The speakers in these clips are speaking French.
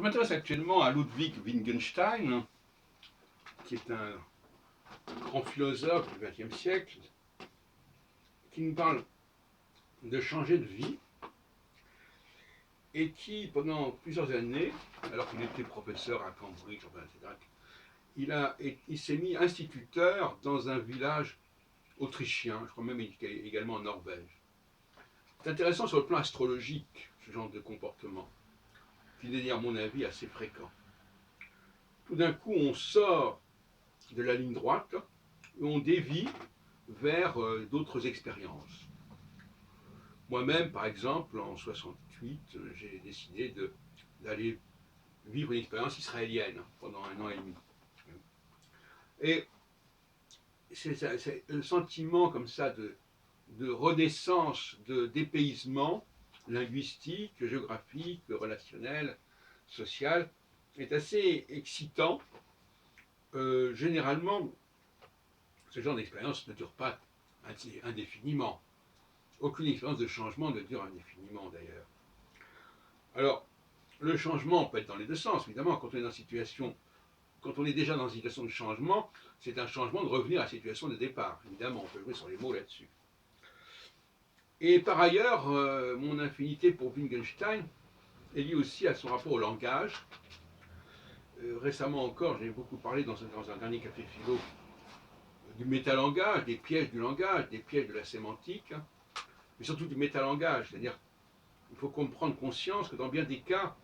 je m'intéresse actuellement à Ludwig Wittgenstein, qui est un grand philosophe du XXe siècle, qui nous parle de changer de vie, et qui, pendant plusieurs années, alors qu'il était professeur à Cambridge, etc., il s'est mis instituteur dans un village autrichien, je crois même également en Norvège. C'est intéressant sur le plan astrologique, ce genre de comportement, qui est, à mon avis, assez fréquent. Tout d'un coup, on sort de la ligne droite et on dévie vers d'autres expériences. Moi-même, par exemple, en 68, j'ai décidé d'aller vivre une expérience israélienne pendant 1 an et demi. Et c'est un sentiment comme ça de renaissance, de dépaysement linguistique, géographique, relationnel, social, est assez excitant. Généralement, ce genre d'expérience ne dure pas indéfiniment. Aucune expérience de changement ne dure indéfiniment d'ailleurs. Alors, le changement peut être dans les deux sens, évidemment. Quand on est déjà dans une situation de changement, c'est un changement de revenir à la situation de départ. Évidemment, on peut jouer sur les mots là-dessus. Et par ailleurs, mon affinité pour Wittgenstein est liée aussi à son rapport au langage. Récemment encore, j'ai beaucoup parlé dans un dernier café philo du métalangage, des pièges du langage, des pièges de la sémantique, mais surtout du métalangage, c'est-à-dire qu'il faut prendre conscience que dans bien des cas,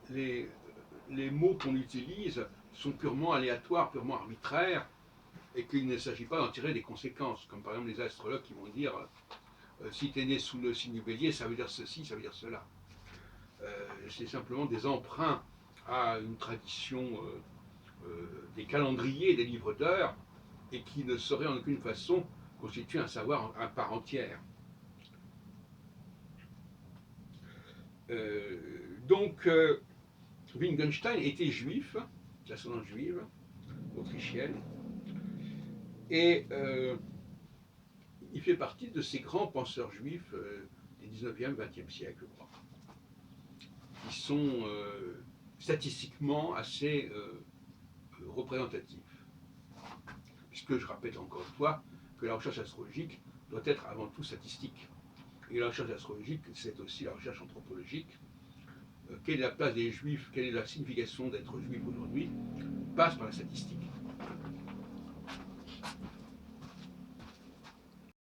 les mots qu'on utilise sont purement aléatoires, purement arbitraires, et qu'il ne s'agit pas d'en tirer des conséquences, comme par exemple les astrologues qui vont dire si tu es né sous le signe du bélier, ça veut dire ceci, ça veut dire cela. C'est simplement des emprunts à une tradition des calendriers, des livres d'heures, et qui ne saurait en aucune façon constituer un savoir à part entière. Donc, Wittgenstein était juif, d'ascendance juive, autrichienne, et il fait partie de ces grands penseurs juifs des 19e, 20e siècle, je crois, qui sont statistiquement assez représentatifs. Puisque je rappelle encore une fois que la recherche astrologique doit être avant tout statistique. Et la recherche astrologique, c'est aussi la recherche anthropologique. Quelle est la place des juifs, quelle est la signification d'être juif aujourd'hui, passe par la statistique.